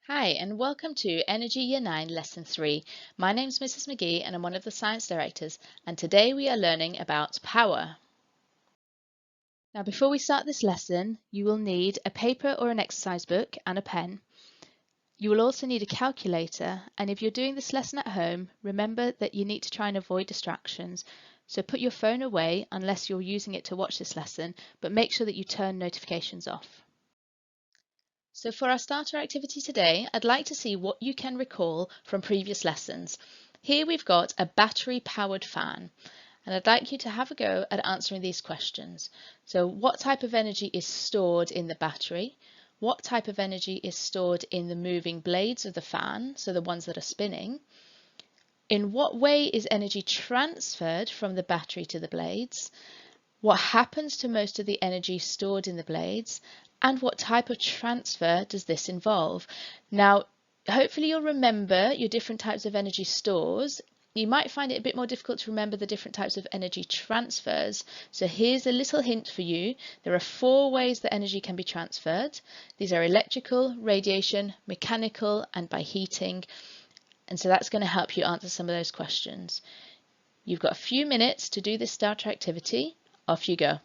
Hi, and welcome to Energy Year 9 Lesson 3. My name's Mrs. McGee and I'm one of the science directors, and today we are learning about power. Now, before we start this lesson, you will need a paper or an exercise book and a pen. You will also need a calculator, and if you're doing this lesson at home, remember that you need to try and avoid distractions. So put your phone away unless you're using it to watch this lesson, but make sure that you turn notifications off. So for our starter activity today, I'd like to see what you can recall from previous lessons. Here we've got a battery-powered fan, and I'd like you to have a go at answering these questions. So what type of energy is stored in the battery? What type of energy is stored in the moving blades of the fan, so the ones that are spinning? In what way is energy transferred from the battery to the blades? What happens to most of the energy stored in the blades, and what type of transfer does this involve? Now, hopefully you'll remember your different types of energy stores. You might find it a bit more difficult to remember the different types of energy transfers. So here's a little hint for you. There are 4 ways that energy can be transferred. These are electrical, radiation, mechanical, and by heating. And so that's going to help you answer some of those questions. You've got a few minutes to do this starter activity. Off you go.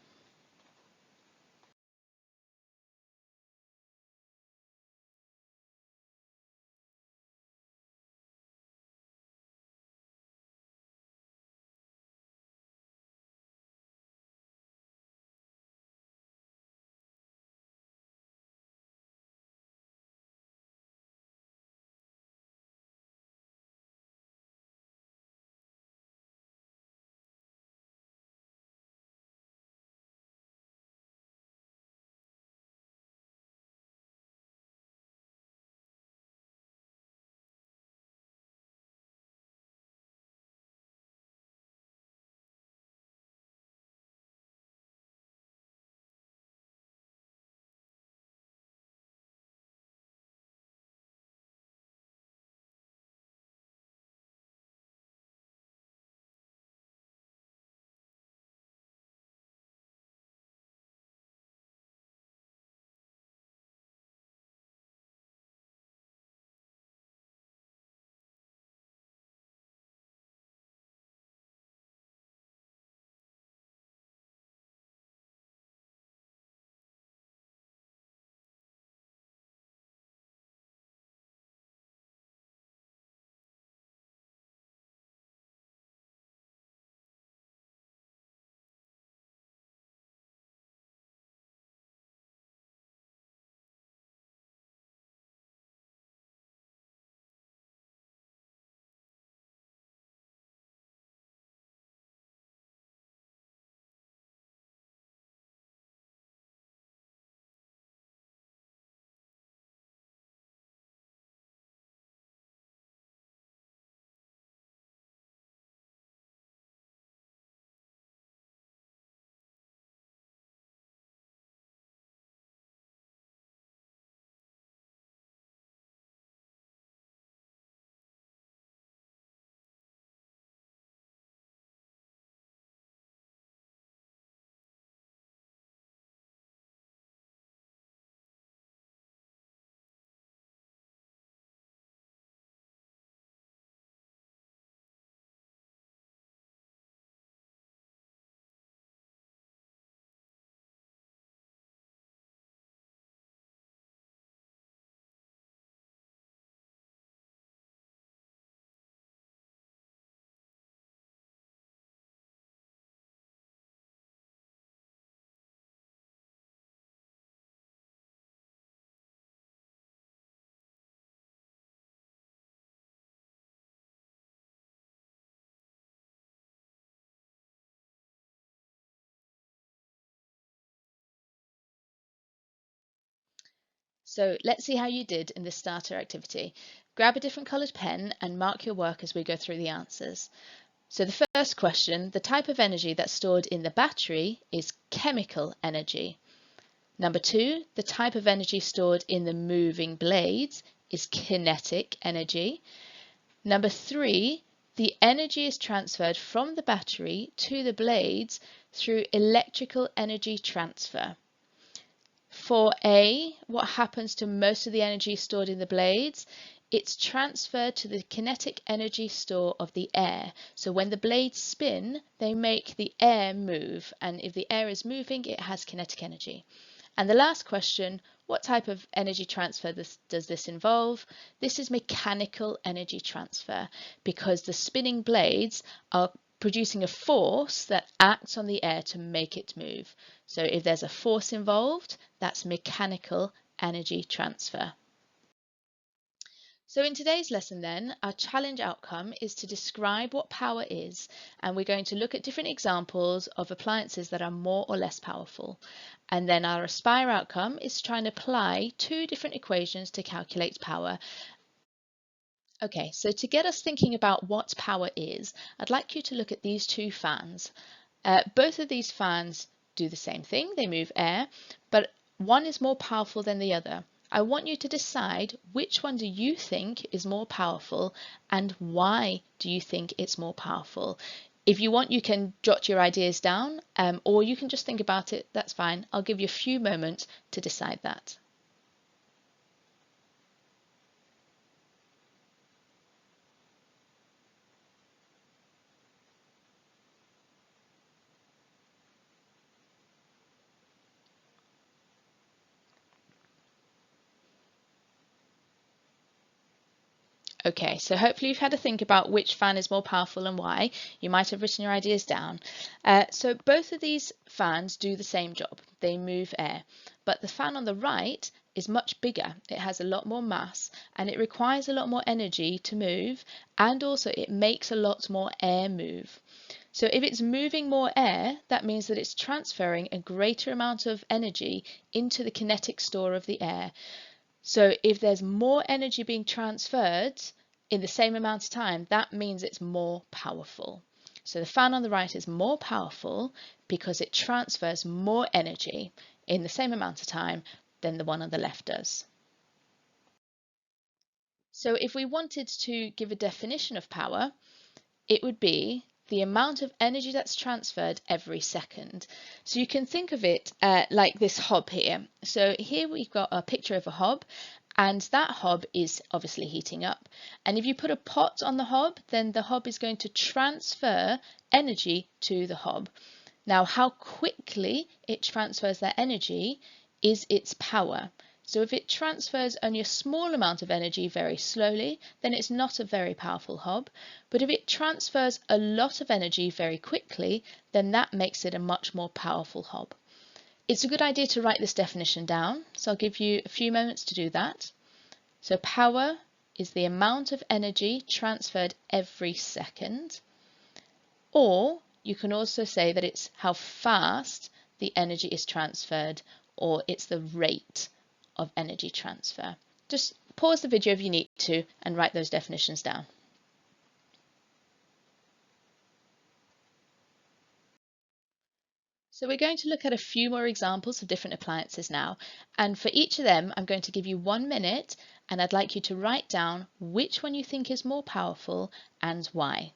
So let's see how you did in this starter activity. Grab a different coloured pen and mark your work as we go through the answers. So the first question, the type of energy that's stored in the battery is chemical energy. Number 2, the type of energy stored in the moving blades is kinetic energy. Number 3, the energy is transferred from the battery to the blades through electrical energy transfer. For A, what happens to most of the energy stored in the blades? It's transferred to the kinetic energy store of the air. So when the blades spin, they make the air move. And if the air is moving, it has kinetic energy. And the last question, what type of energy transfer does this involve? This is mechanical energy transfer because the spinning blades are producing a force that acts on the air to make it move. So if there's a force involved, that's mechanical energy transfer. So in today's lesson then, our challenge outcome is to describe what power is, and we're going to look at different examples of appliances that are more or less powerful. And then our aspire outcome is to try and apply two different equations to calculate power. Okay, so to get us thinking about what power is, I'd like you to look at these two fans. Both of these fans do the same thing, they move air, but one is more powerful than the other. I want you to decide which one do you think is more powerful and why do you think it's more powerful. If you want, you can jot your ideas down or you can just think about it, that's fine. I'll give you a few moments to decide that. Okay, so hopefully you've had to think about which fan is more powerful and why. You might have written your ideas down. So both of these fans do the same job. They move air, but the fan on the right is much bigger. It has a lot more mass and it requires a lot more energy to move, and also it makes a lot more air move. So if it's moving more air, that means that it's transferring a greater amount of energy into the kinetic store of the air. So if there's more energy being transferred in the same amount of time, that means it's more powerful. So the fan on the right is more powerful because it transfers more energy in the same amount of time than the one on the left does. So if we wanted to give a definition of power, it would be the amount of energy that's transferred every second. So you can think of it like this hob here. So here we've got a picture of a hob, and that hob is obviously heating up. And if you put a pot on the hob, then the hob is going to transfer energy to the hob. Now, how quickly it transfers that energy is its power. So if it transfers only a small amount of energy very slowly, then it's not a very powerful hob. But if it transfers a lot of energy very quickly, then that makes it a much more powerful hob. It's a good idea to write this definition down, so I'll give you a few moments to do that. So power is the amount of energy transferred every second, or you can also say that it's how fast the energy is transferred, or it's the rate of energy transfer. Just pause the video if you need to and write those definitions down. So we're going to look at a few more examples of different appliances now, and for each of them I'm going to give you 1 minute and I'd like you to write down which one you think is more powerful and why.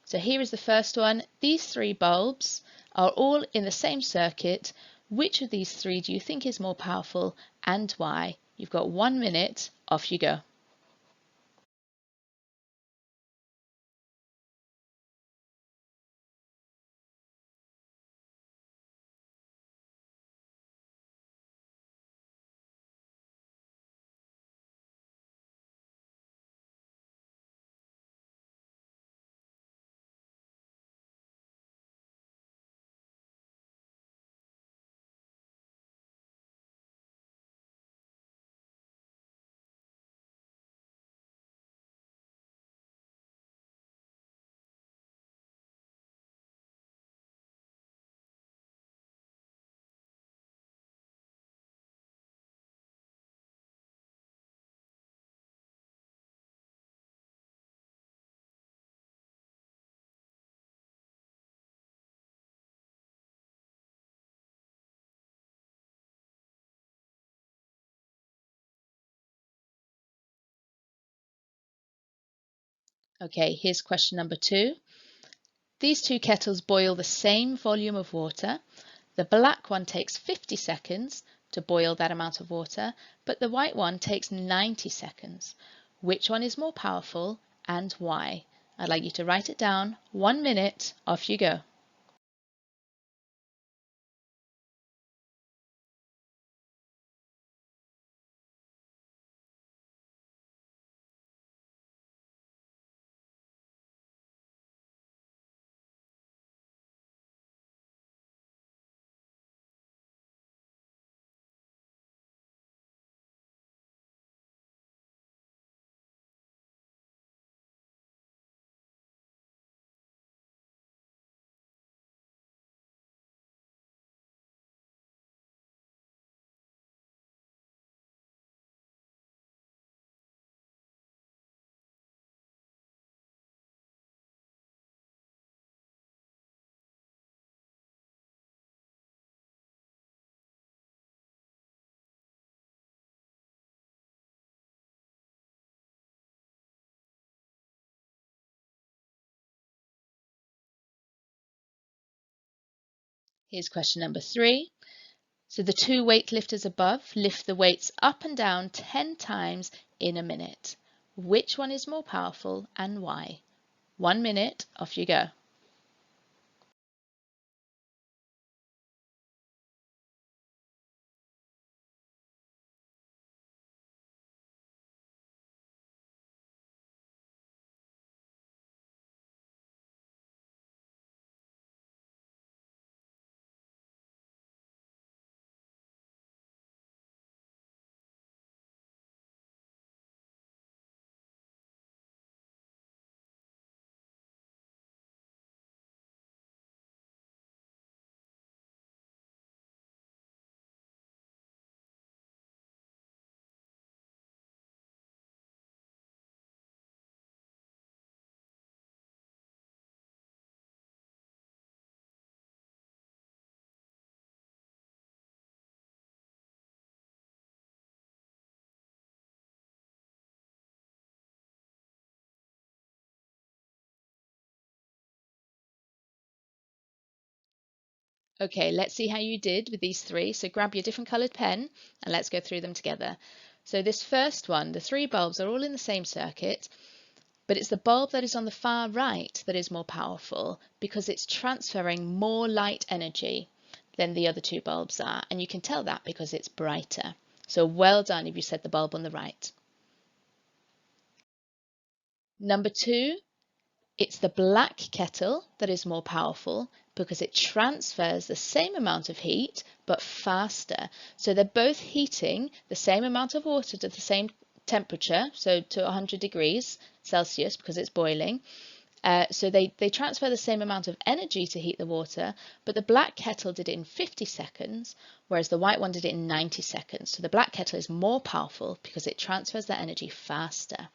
So here is the first one. These three bulbs are all in the same circuit. Which of these three do you think is more powerful and why? You've got 1 minute, off you go. Okay, here's question number 2. These two kettles boil the same volume of water. The black one takes 50 seconds, to boil that amount of water, but the white one takes 90 seconds. Which one is more powerful and why? I'd like you to write it down. 1 minute, off you go. Here's question number 3. So the two weightlifters above lift the weights up and down 10 times in a minute. Which one is more powerful and why? 1 minute, off you go. Okay, let's see how you did with these 3. So grab your different coloured pen and let's go through them together. So this first one, the 3 bulbs are all in the same circuit, but it's the bulb that is on the far right that is more powerful because it's transferring more light energy than the other 2 bulbs are. And you can tell that because it's brighter. So well done if you said the bulb on the right. Number 2, it's the black kettle that is more powerful because it transfers the same amount of heat but faster. So they're both heating the same amount of water to the same temperature, so to 100 degrees Celsius because it's boiling. So they transfer the same amount of energy to heat the water, but the black kettle did it in 50 seconds, whereas the white one did it in 90 seconds. So the black kettle is more powerful because it transfers that energy faster.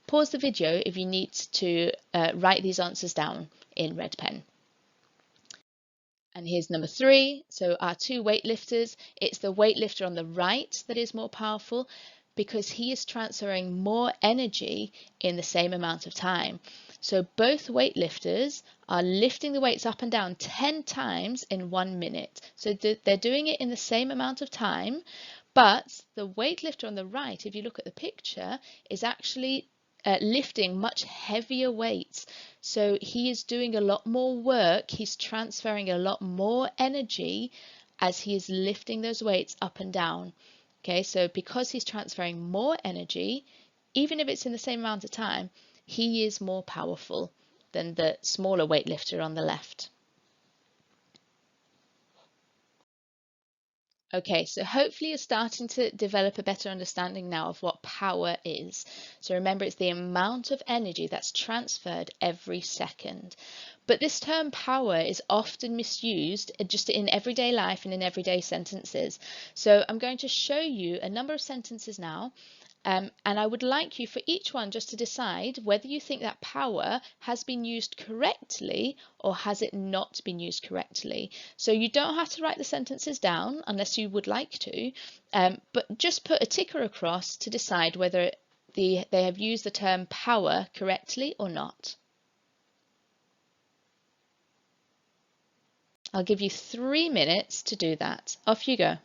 Pause the video if you need to write these answers down in red pen. And here's number 3. So our 2 weightlifters, it's the weightlifter on the right that is more powerful because he is transferring more energy in the same amount of time. So both weightlifters are lifting the weights up and down 10 times in 1 minute. So they're doing it in the same amount of time, but the weightlifter on the right, if you look at the picture, is actually lifting much heavier weights. So he is doing a lot more work. He's transferring a lot more energy as he is lifting those weights up and down. Okay, so because he's transferring more energy, even if it's in the same amount of time, he is more powerful than the smaller weightlifter on the left. Okay, so hopefully you're starting to develop a better understanding now of what power is. So remember, it's the amount of energy that's transferred every second. But this term power is often misused just in everyday life and in everyday sentences. So I'm going to show you a number of sentences now. And I would like you for each one just to decide whether you think that power has been used correctly or has it not been used correctly. So you don't have to write the sentences down unless you would like to, but just put a ticker across to decide whether they have used the term power correctly or not. I'll give you 3 minutes to do that. Off you go.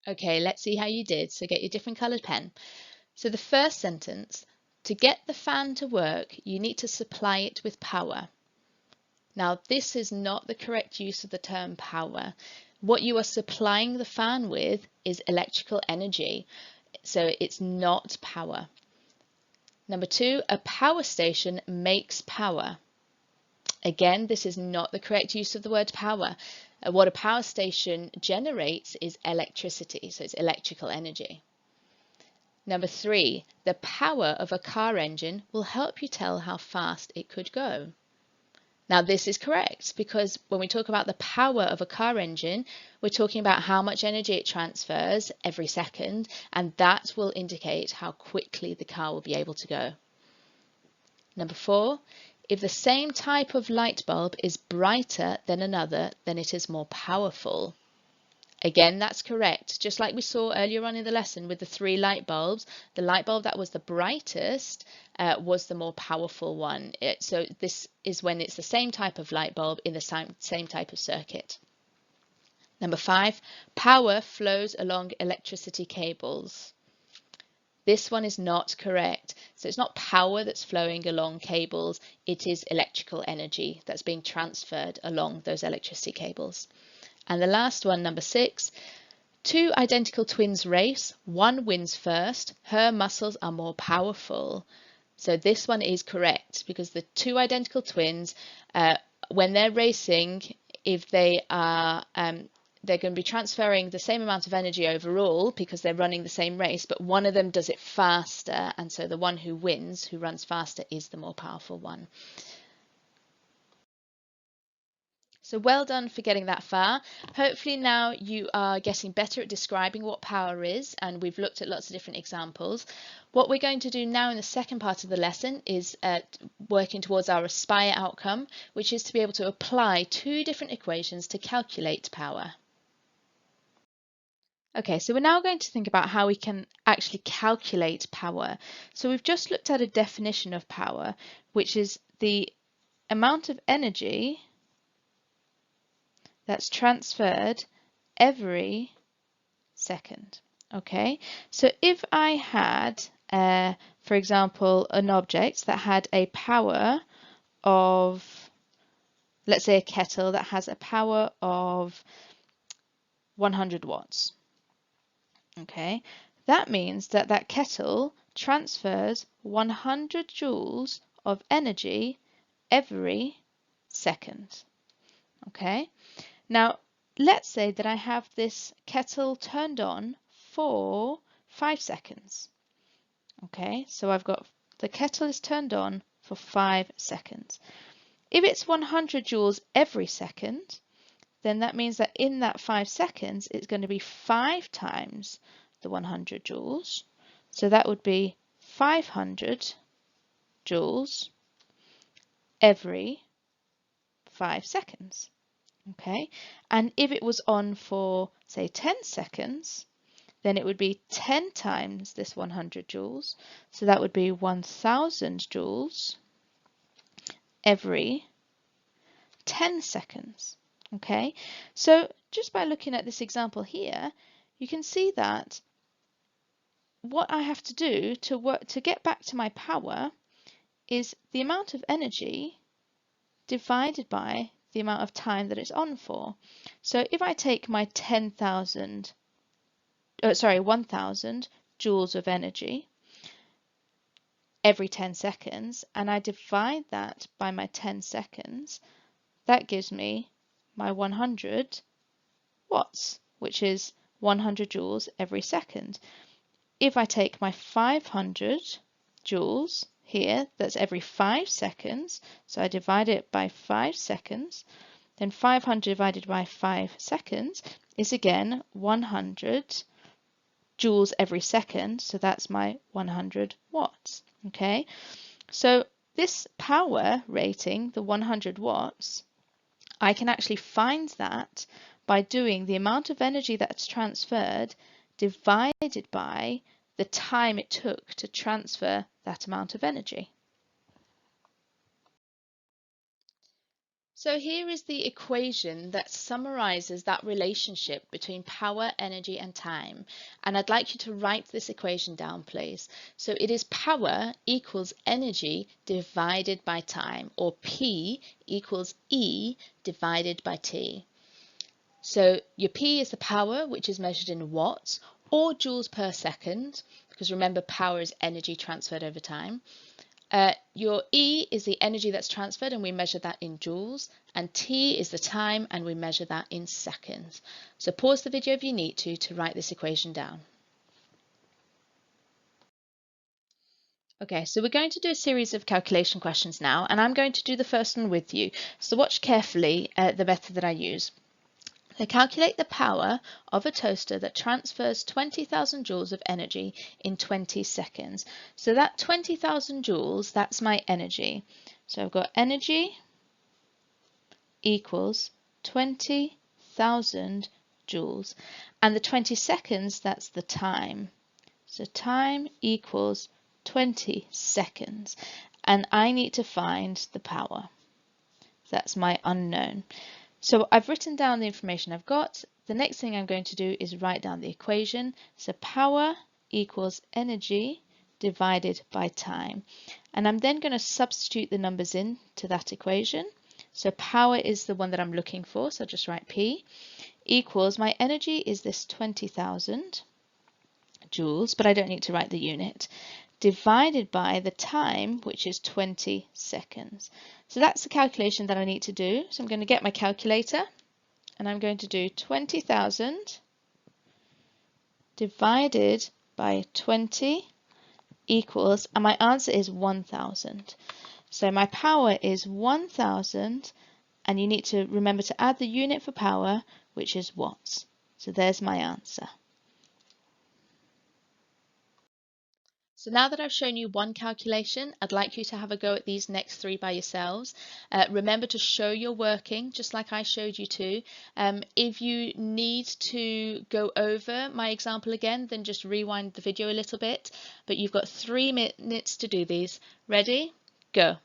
Okay, let's see how you did. So get your different coloured pen. So the first sentence, to get the fan to work, you need to supply it with power. Now, this is not the correct use of the term power. What you are supplying the fan with is electrical energy, so it's not power. Number two, a power station makes power. Again, this is not the correct use of the word power. What a power station generates is electricity, so it's electrical energy. Number three, the power of a car engine will help you tell how fast it could go. Now, this is correct because when we talk about the power of a car engine, we're talking about how much energy it transfers every second, and that will indicate how quickly the car will be able to go. Number four, if the same type of light bulb is brighter than another, then it is more powerful. Again, that's correct. Just like we saw earlier on in the lesson with the 3 light bulbs, the light bulb that was the brightest was the more powerful one. So this is when it's the same type of light bulb in the same type of circuit. Number 5, power flows along electricity cables. This one is not correct. So it's not power that's flowing along cables, it is electrical energy that's being transferred along those electricity cables. And the last one, number 6, 2 identical twins race, one wins first, her muscles are more powerful. So this one is correct because the 2 identical twins, when they're racing, if they are they're going to be transferring the same amount of energy overall because they're running the same race, but one of them does it faster, and so the one who wins, who runs faster, is the more powerful one. So well done for getting that far. Hopefully now you are getting better at describing what power is, and we've looked at lots of different examples. What we're going to do now in the second part of the lesson is working towards our Aspire outcome, which is to be able to apply 2 different equations to calculate power. Okay, so we're now going to think about how we can actually calculate power. So we've just looked at a definition of power, which is the amount of energy that's transferred every second. Okay, so if I had, for example, an object that had a power of, let's say a kettle that has a power of 100 watts. Okay, that means that that kettle transfers 100 joules of energy every second. Okay, now let's say that I have this kettle turned on for 5 seconds. Okay, so I've got the kettle is turned on for 5 seconds. If it's 100 joules every second, then that means that in that 5 seconds, it's going to be 5 times the 100 joules. So that would be 500 joules every 5 seconds. Okay, and if it was on for, say, 10 seconds, then it would be 10 times this 100 joules. So that would be 1000 joules every 10 seconds. Okay, so just by looking at this example here, you can see that what I have to do to get back to my power is the amount of energy divided by the amount of time that it's on for. So if I take my 10,000 joules of energy every 10 seconds and I divide that by my 10 seconds, that gives me my 100 watts, which is 100 joules every second. If I take my 500 joules here, that's every 5 seconds, so I divide it by 5 seconds, then 500 divided by 5 seconds is again 100 joules every second, so that's my 100 watts. Okay, so this power rating, the 100 watts, I can actually find that by doing the amount of energy that's transferred divided by the time it took to transfer that amount of energy. So here is the equation that summarizes that relationship between power, energy, and time. And I'd like you to write this equation down, please. So it is power equals energy divided by time, or P equals E divided by T. So your P is the power, which is measured in watts or joules per second, because remember, power is energy transferred over time. Your E is the energy that's transferred, and we measure that in joules, and T is the time, and we measure that in seconds. So pause the video if you need to write this equation down. Okay, so we're going to do a series of calculation questions now, and I'm going to do the first one with you. So watch carefully the method that I use. So calculate the power of a toaster that transfers 20,000 joules of energy in 20 seconds. So that 20,000 joules, that's my energy. So I've got energy equals 20,000 joules. And the 20 seconds, that's the time. So time equals 20 seconds. And I need to find the power. That's my unknown. So I've written down the information I've got. The next thing I'm going to do is write down the equation. So power equals energy divided by time. And I'm then going to substitute the numbers into that equation. So power is the one that I'm looking for, so I'll just write P equals, my energy is this 20,000 joules, but I don't need to write the unit, divided by the time, which is 20 seconds. So that's the calculation that I need to do. So I'm going to get my calculator, and I'm going to do 20,000 divided by 20 equals, and my answer is 1,000. So my power is 1,000, and you need to remember to add the unit for power, which is watts. So there's my answer. So now that I've shown you one calculation, I'd like you to have a go at these next three by yourselves. Remember to show you're working, just like I showed you to. If you need to go over my example again, then just rewind the video a little bit. But you've got 3 minutes to do these. Ready? Go.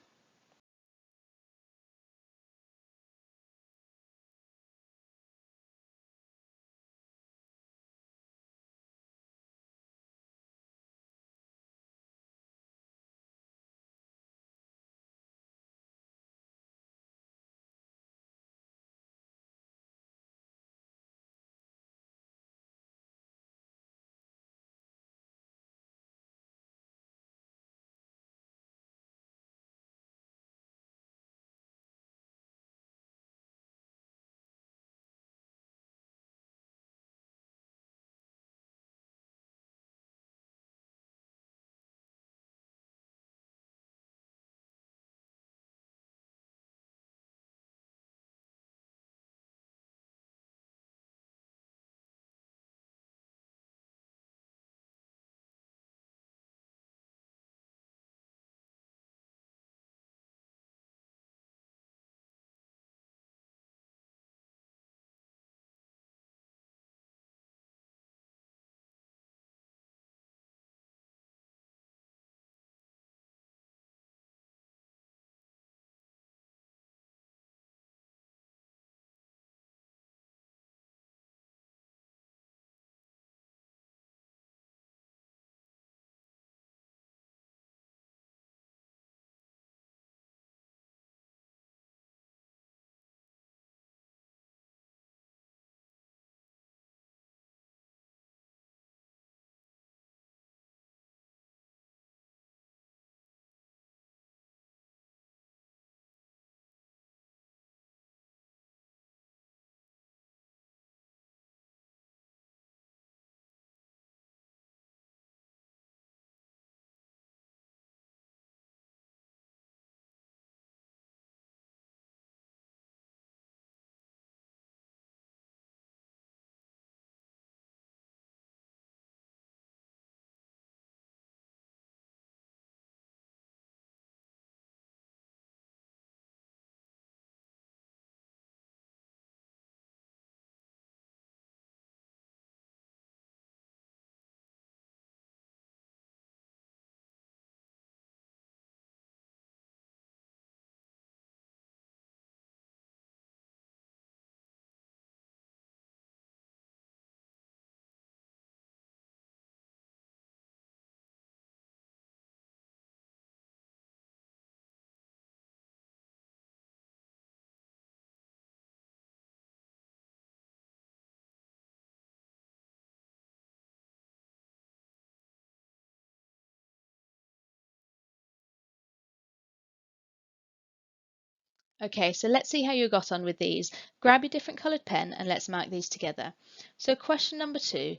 Okay, so let's see how you got on with these. Grab your different coloured pen and let's mark these together. So question number 2.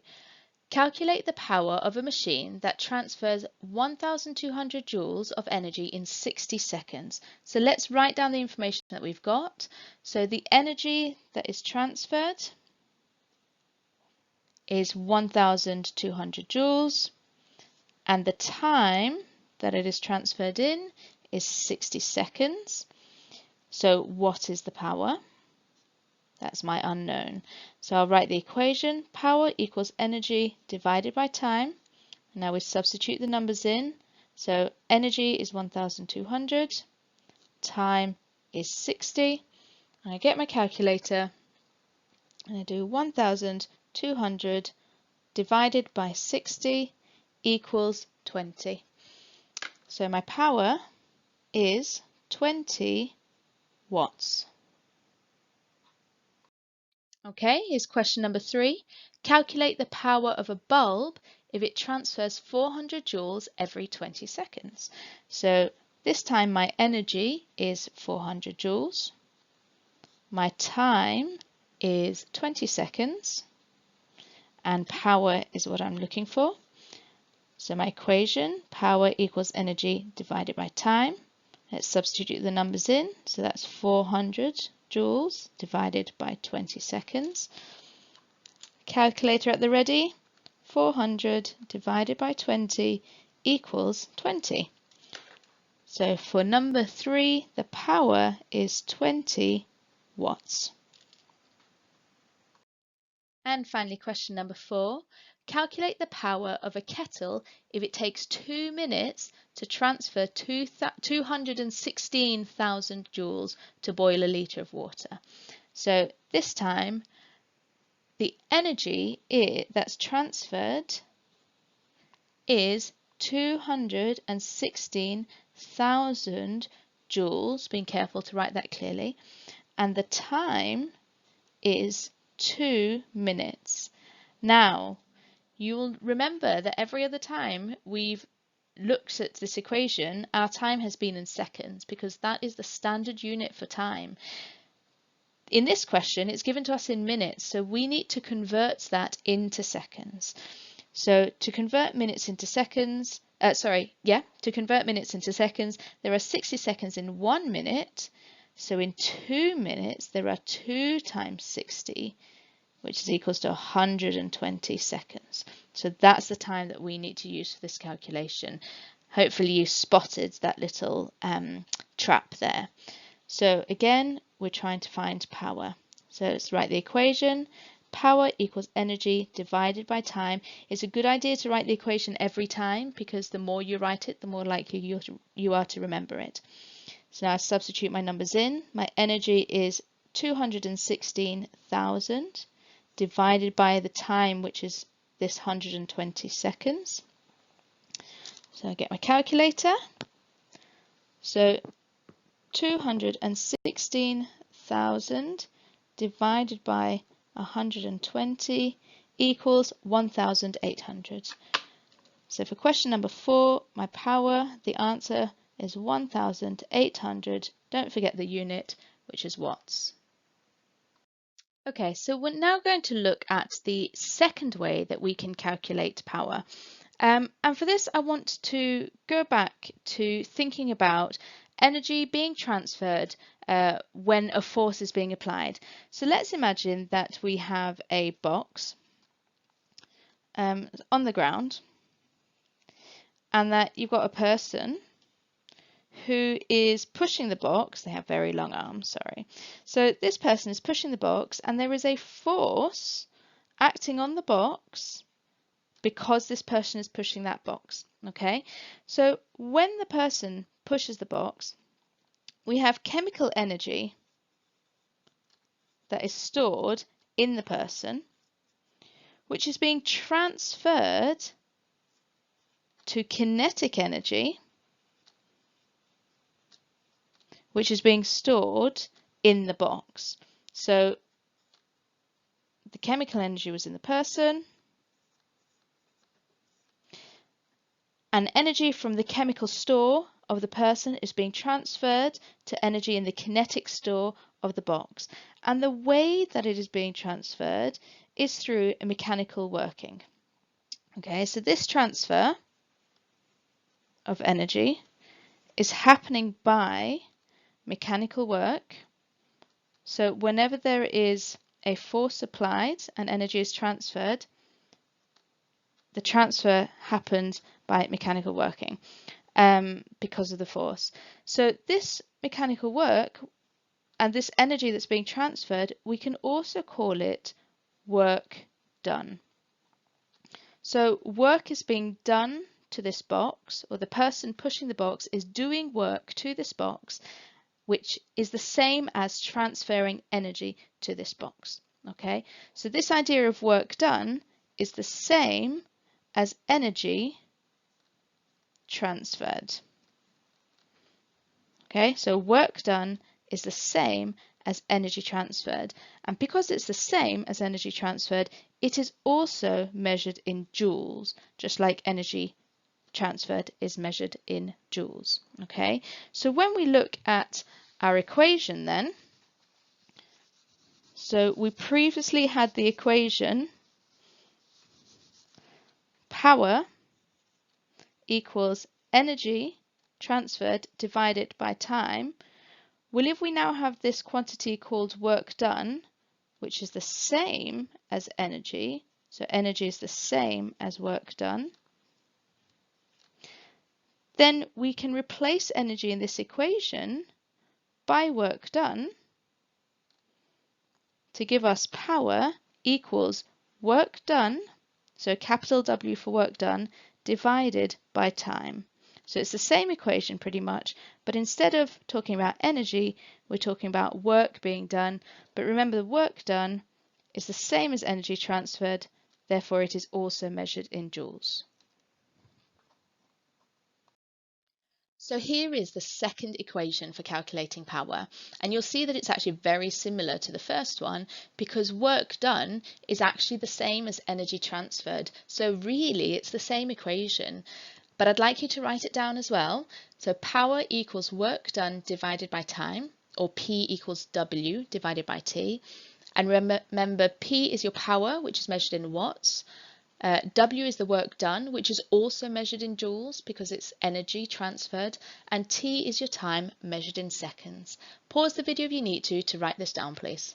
Calculate the power of a machine that transfers 1,200 joules of energy in 60 seconds. So let's write down the information that we've got. So the energy that is transferred is 1,200 joules, and the time that it is transferred in is 60 seconds. So what is the power? That's my unknown. So I'll write the equation. Power equals energy divided by time. Now we substitute the numbers in. So energy is 1,200, time is 60. And I get my calculator and I do 1,200 divided by 60 equals 20. So my power is 20 watts. Okay, here's question number 3. Calculate the power of a bulb if it transfers 400 joules every 20 seconds. So this time my energy is 400 joules. My time is 20 seconds. And power is what I'm looking for. So my equation, power equals energy divided by time. Let's substitute the numbers in. So that's 400 joules divided by 20 seconds. Calculator at the ready. 400 divided by 20 equals 20. So for number 3, the power is 20 watts. And finally, question number 4. Calculate the power of a kettle if it takes 2 minutes to transfer 216,000 joules to boil a litre of water. So this time, the energy that's transferred is 216,000 joules, being careful to write that clearly, and the time is 2 minutes. Now, you'll remember that every other time we've looked at this equation, our time has been in seconds because that is the standard unit for time. In this question, it's given to us in minutes, so we need to convert that into seconds. So to convert minutes into seconds, to convert minutes into seconds, there are 60 seconds in 1 minute. So in 2 minutes, there are 2 times 60, which is equals to 120 seconds. So that's the time that we need to use for this calculation. Hopefully you spotted that little trap there. So again, we're trying to find power. So let's write the equation. Power equals energy divided by time. It's a good idea to write the equation every time because the more you write it, the more likely you are to remember it. So now I substitute my numbers in. My energy is 216,000 divided by the time, which is this 120 seconds. So I get my calculator. So 216,000 divided by 120 equals 1,800. So for question number 4, my power, the answer is 1,800. Don't forget the unit, which is watts. Okay, so we're now going to look at the second way that we can calculate power. And for this, I want to go back to thinking about energy being transferred when a force is being applied. So let's imagine that we have a box on the ground and that you've got a person who is pushing the box. They have very long arms, sorry. So this person is pushing the box and there is a force acting on the box because this person is pushing that box. Okay, so when the person pushes the box, we have chemical energy that is stored in the person, which is being transferred to kinetic energy, which is being stored in the box. So the chemical energy was in the person, and energy from the chemical store of the person is being transferred to energy in the kinetic store of the box. And the way that it is being transferred is through a mechanical working. Okay, so this transfer of energy is happening by mechanical work. So whenever there is a force applied and energy is transferred, the transfer happens by mechanical working because of the force. So this mechanical work and this energy that's being transferred, we can also call it work done. So work is being done to this box, or the person pushing the box is doing work to this box, which is the same as transferring energy to this box. Okay, so this idea of work done is the same as energy transferred. Okay, so work done is the same as energy transferred. And because it's the same as energy transferred, it is also measured in joules, just like energy transferred is measured in joules. Okay, so when we look at our equation then, so we previously had the equation power equals energy transferred divided by time. Well, if we now have this quantity called work done, which is the same as energy, so energy is the same as work done, then we can replace energy in this equation by work done to give us power equals work done, so capital W for work done, divided by time. So it's the same equation pretty much, but instead of talking about energy, we're talking about work being done. But remember, the work done is the same as energy transferred, therefore it is also measured in joules. So here is the second equation for calculating power, and you'll see that it's actually very similar to the first one because work done is actually the same as energy transferred. So really it's the same equation, but I'd like you to write it down as well. So power equals work done divided by time, or P equals W divided by T. And remember, P is your power, which is measured in watts. W is the work done, which is also measured in joules because it's energy transferred, and T is your time measured in seconds. Pause the video if you need to write this down, please.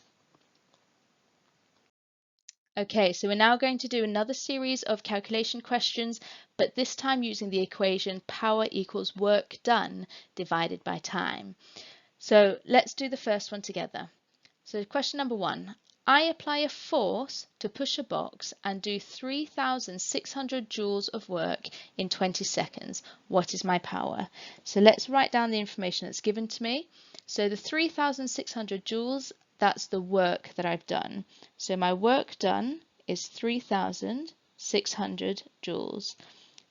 Okay, so we're now going to do another series of calculation questions, but this time using the equation power equals work done divided by time. So let's do the first one together. So question number 1. I apply a force to push a box and do 3,600 joules of work in 20 seconds. What is my power? So let's write down the information that's given to me. So the 3,600 joules, that's the work that I've done. So my work done is 3,600 joules.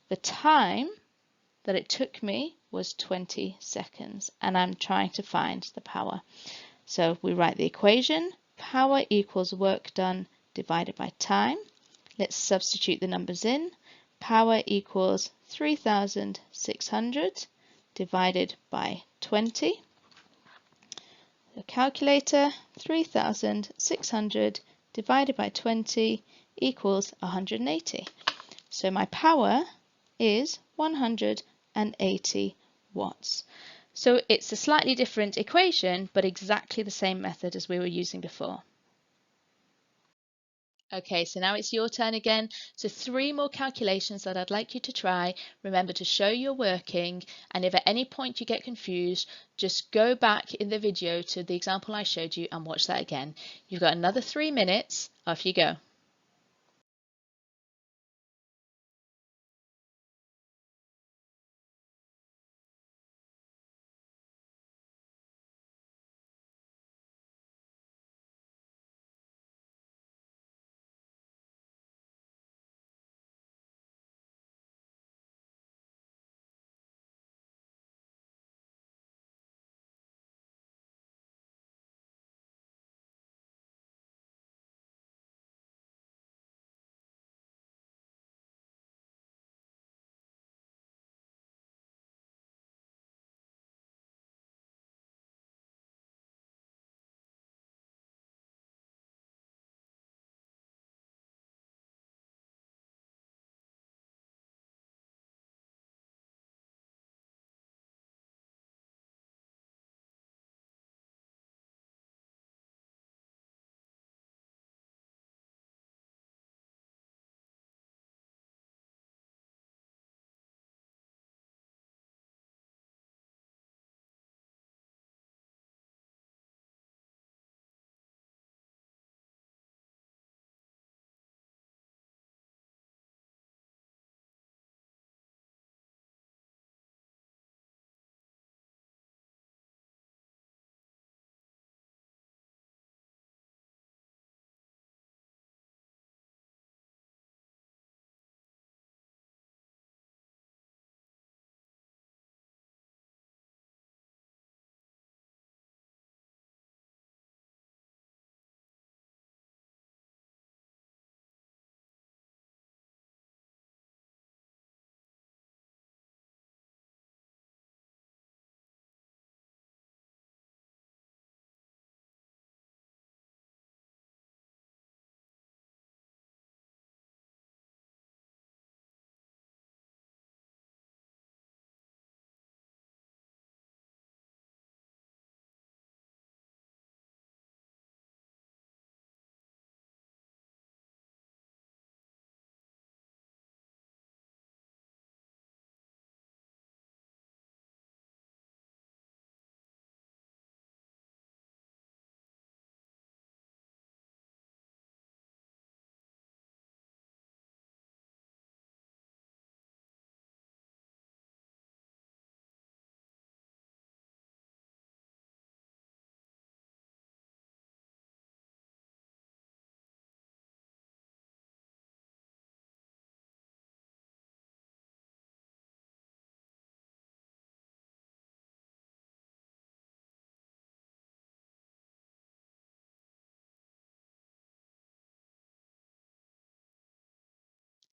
The time that it took me was 20 seconds, and I'm trying to find the power. So we write the equation, power equals work done divided by time. Let's substitute the numbers in. Power equals 3,600 divided by 20. The calculator, 3,600 divided by 20 equals 180. So my power is 180 watts. So it's a slightly different equation, but exactly the same method as we were using before. Okay, so now it's your turn again. So 3 more calculations that I'd like you to try. Remember to show you're working, and if at any point you get confused, just go back in the video to the example I showed you and watch that again. You've got another 3 minutes. Off you go.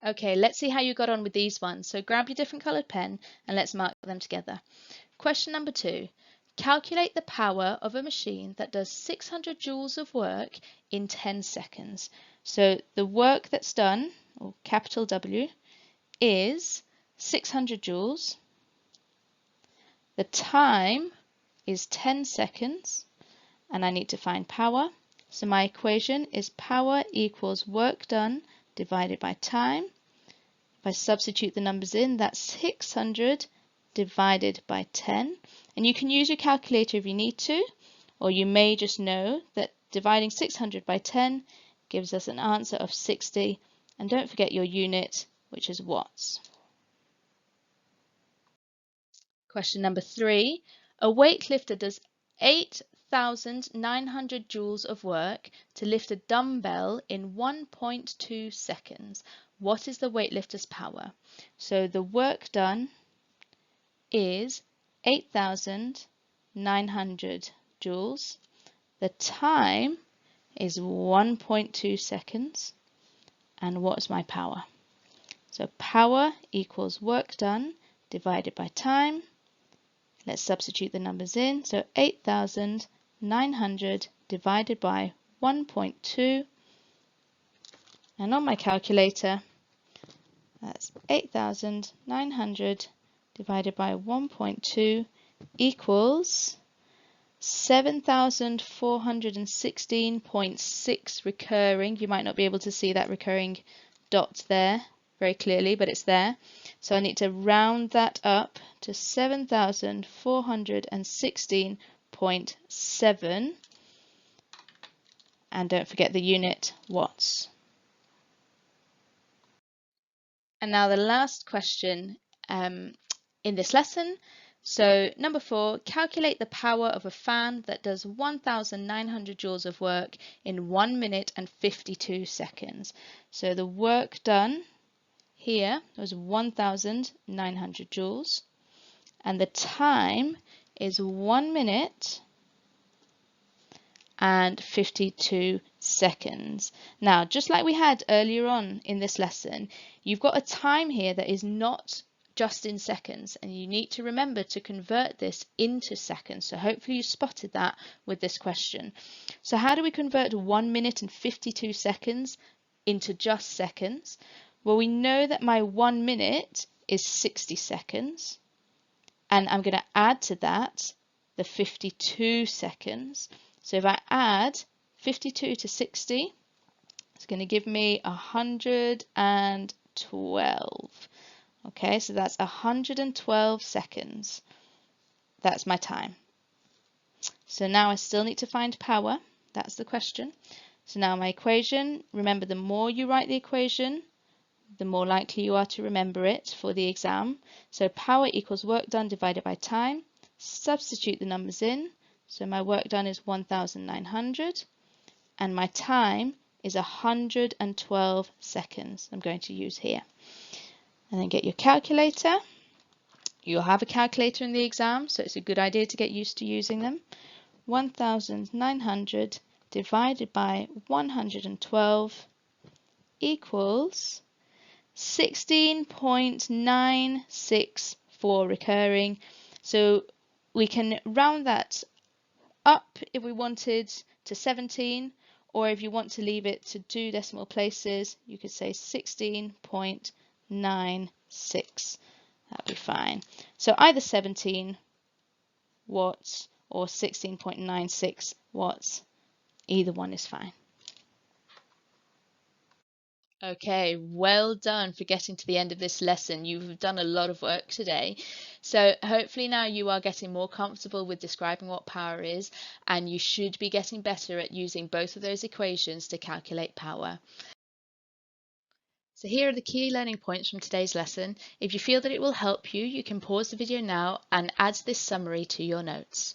Okay, let's see how you got on with these ones. So grab your different coloured pen and let's mark them together. Question number 2. Calculate the power of a machine that does 600 joules of work in 10 seconds. So the work that's done, or capital W, is 600 joules. The time is 10 seconds, and I need to find power. So my equation is power equals work done divided by time. If I substitute the numbers in, that's 600 divided by 10. And you can use your calculator if you need to, or you may just know that dividing 600 by 10 gives us an answer of 60. And don't forget your unit, which is watts. Question number 3. A weightlifter does 8,900 joules of work to lift a dumbbell in 1.2 seconds. What is the weightlifter's power? So the work done is 8,900 joules. The time is 1.2 seconds. And what's my power? So power equals work done divided by time. Let's substitute the numbers in. So 8,900 divided by 1.2. And on my calculator, that's 8,900 divided by 1.2 equals 7,416.6 recurring. You might not be able to see that recurring dot there very clearly, but it's there. So I need to round that up to 7,416.7, and don't forget the unit watts. And now the last question in this lesson. So number 4, calculate the power of a fan that does 1,900 joules of work in 1 minute and 52 seconds. So the work done here was 1,900 joules, and the time is 1 minute and 52 seconds. Now, just like we had earlier on in this lesson, you've got a time here that is not just in seconds, and you need to remember to convert this into seconds. So hopefully you spotted that with this question. So how do we convert 1 minute and 52 seconds into just seconds? Well, we know that my 1 minute is 60 seconds, and I'm going to add to that the 52 seconds. So if I add 52 to 60, it's going to give me 112. Okay, so that's 112 seconds. That's my time. So now I still need to find power. That's the question. So now my equation, remember, the more you write the equation, the more likely you are to remember it for the exam. So power equals work done divided by time. Substitute the numbers in. So my work done is 1,900 and my time is 112 seconds I'm going to use here. And then get your calculator. You'll have a calculator in the exam, so it's a good idea to get used to using them. 1,900 divided by 112 equals 16.964 recurring. So we can round that up if we wanted to 17, or if you want to leave it to 2 decimal places, you could say 16.96. That'd be fine. So either 17 watts or 16.96 watts, either one is fine. Okay, well done for getting to the end of this lesson. You've done a lot of work today. So hopefully now you are getting more comfortable with describing what power is, and you should be getting better at using both of those equations to calculate power. So here are the key learning points from today's lesson. If you feel that it will help you, you can pause the video now and add this summary to your notes.